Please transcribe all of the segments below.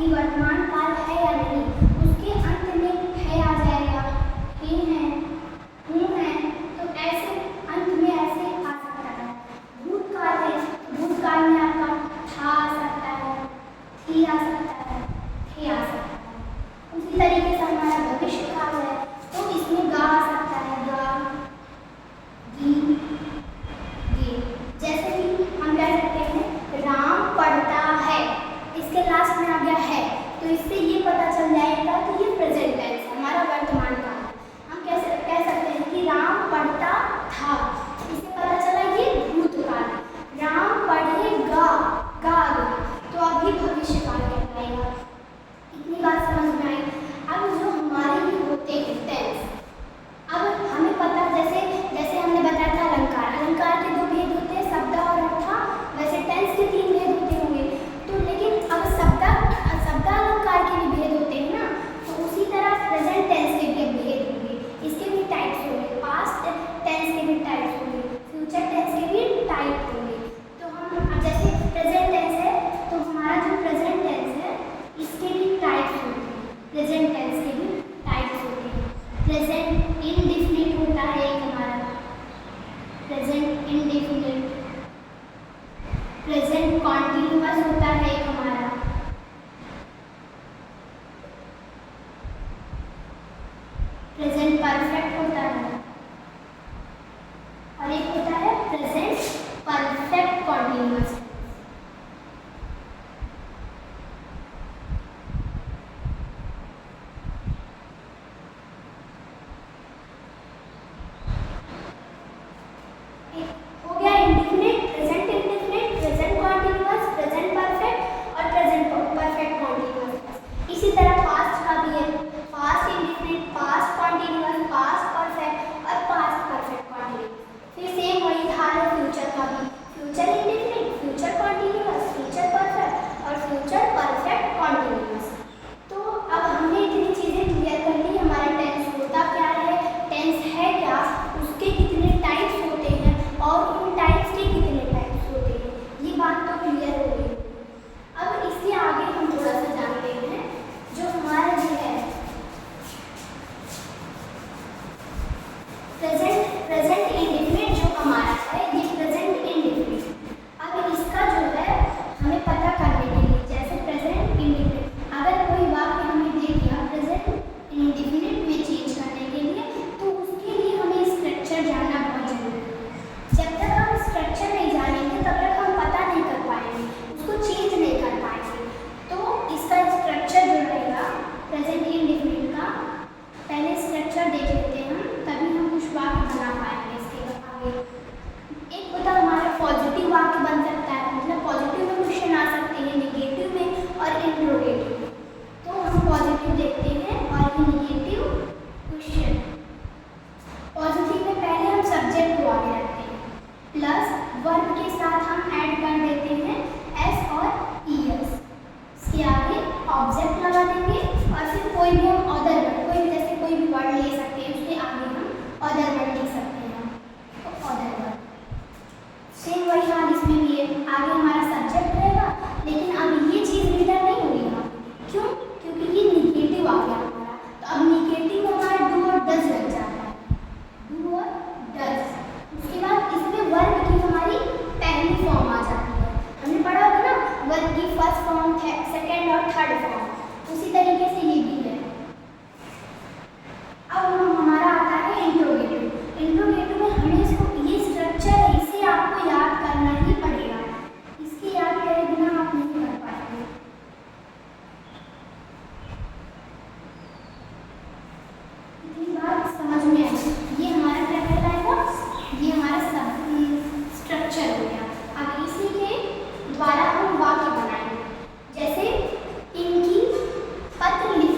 कि वर्तमान काल है या नहीं, उसके अंत में है आ जाएगा, हे है, हूँ है, तो ऐसे अंत में ऐसे आ सकता है। भूतकाल है तो भूतकाल में आपका था आ सकता है, थी आ सकता है, थे आ सकता है। उसी तरीके से हमारा भविष्य काल है तो इसमें गा आ सकता है, गा, गी, गे। जैसे कि हम कह सकते हैं राम पढ़ता है, इसके लास्ट में आ गया है, तो इससे ये पता चल जाएगा कि ये प्रेजेंट टेंस है, हमारा वर्तमान काल है। हम कैसे कह सकते हैं कि राम पढ़ता था, इससे पता चला ये भूतकाल है। राम पढ़ेगा, गा गया, तो अभी भविष्य काल कहलाएगा। इतनी बात समझ में आई। अब जो हमारे लिए होते हैं टेंस, अब हमें पता, जैसे हमने बताया था अलंकार के दो भेद होते हैं, शब्द और अर्था। वैसे टेंस के तीन भेद होते होंगे, तो लेकिन अब शब्द अलंकार के भी भेद होते हैं ना, तो उसी तरह प्रेजेंट टेंस के भी भेद होंगे, इसके भी टाइप्स होंगे, पास्ट टेंस के भी टाइप्स होंगे, फ्यूचर टेंस के भी टाइप होंगे। तो हम अब जैसे प्रेजेंट टेंस है तो हमारा जो प्रेजेंट टेंस है इसके भी टाइप्स होते हैं, प्रेजेंट टेंस के भी टाइप्स होते हैं। प्रेजेंट इंडेफिनिट होता है एक हमारा, प्रेजेंट इंडेफिनिट। प्रेजेंट कॉन्टिन्यूअस होता है एक हमारा, प्रेजेंट परफेक्ट होता है, और एक होता है प्रेजेंट परफेक्ट कॉन्टिन्यूअस। हो गया indefinite, present indefinite, present continuous, present perfect और प्रेजेंट परफेक्ट कॉन्टिन्यूअस। इसी तरह पास्ट का भी है, past indefinite, past continuous, past perfect और पास्ट परफेक्ट कॉन्टिन्यूअस। फिर सेम वही हाल है फ्यूचर का भी, future indefinite, future continuous, future perfect और फ्यूचर परफेक्ट कॉन्टिन्यूअस। तो अब हमने इतनी चीजें क्लियर कर ली, हमारा टेंस होता क्या है, टेंस है क्या, उसके कितने टाइप्स होते हैं और उन टाइप्स के कितने टाइप्स होते हैं, ये बात तो क्लियर हो गई। अब इसके आगे हम थोड़ा सा जानते हैं जो हमारा जो है प्रेजेंट इंडेफिनिट जो हमारा है, ये प्रेजेंट इंडेफिनिट। अब इसका जो है हमें पता करने के लिए, जैसे प्रेजेंट इंडेफिनिट, अगर कोई वाक्य हमें दे दिया प्रेजेंट इंडेफिनिट में चेंज करने के लिए, तो उसके लिए हमें स्ट्रक्चर जानना बहुत जरूरी है। जब तक हम स्ट्रक्चर नहीं जानेंगे तब तक हम पता नहीं कर पाएंगे, उसको चेंज नहीं कर पाएंगे। तो इसका स्ट्रक्चर जो रहेगा प्रेजेंट इंडेफिनिट का, पहले स्ट्रक्चर देख लेते हैं हम, तभी हम कुछ वाक्य बना पाएंगे इसके आगे। एक होता है हमारा पॉजिटिव वाक्य बन सकता है, मतलब पॉजिटिव में क्वेश्चन आ सकते हैं, नेगेटिव में और इंट्रोगेटिव में। तो हम पॉजिटिव देखते हैं और नेगेटिव क्वेश्चन। पॉजिटिव में पहले हम सब्जेक्ट को आगे रखते हैं, प्लस वर्ब के साथ हम ऐड कर देते हैं एस और ईएस, इसके आगे ऑब्जेक्ट लगा देंगे और फिर कोई भी हम अदर वर्ड, कोई भी जैसे कोई भी वर्ड ले सकते हैं, उसके आगे हम अदर वर्ड लिख सकते हैं, तो अदर वर्ड। सेम वही हाल इसमें भी है, आगे हमारा सब्जेक्ट रहेगा, लेकिन अब ये चीज़ रीडर नहीं होगी यहाँ, क्यों, क्योंकि ये निगेटिव आ गया हमारा। तो अब निगेटिव हमारा डू और डज लग जाता है, डू और डज। उसके बाद इसमें वर्ब की हमारी पहली फॉर्म आ जाती है, हमने पढ़ा होगा ना, वर्ब की फर्स्ट फॉर्म, सेकेंड और थर्ड फॉर्म, उसी तरीके से ये भी है। अब हमारा आता है इंट्रोगेटिव। इंट्रोगेटिव में हमें इसको, ये स्ट्रक्चर है, इसे आपको याद करना ही पड़ेगा, इसकी याद करे बिना आप नहीं कर पाएंगे। इतनी बात समझ में आई, ये हमारा क्या कहलाएगा, ये हमारा सब स्ट्रक्चर हो गया। अब इसी के द्वारा हम वाक्य बनाएंगे, जैसे इनकी पत्र लिख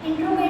इंट्रोगेटिव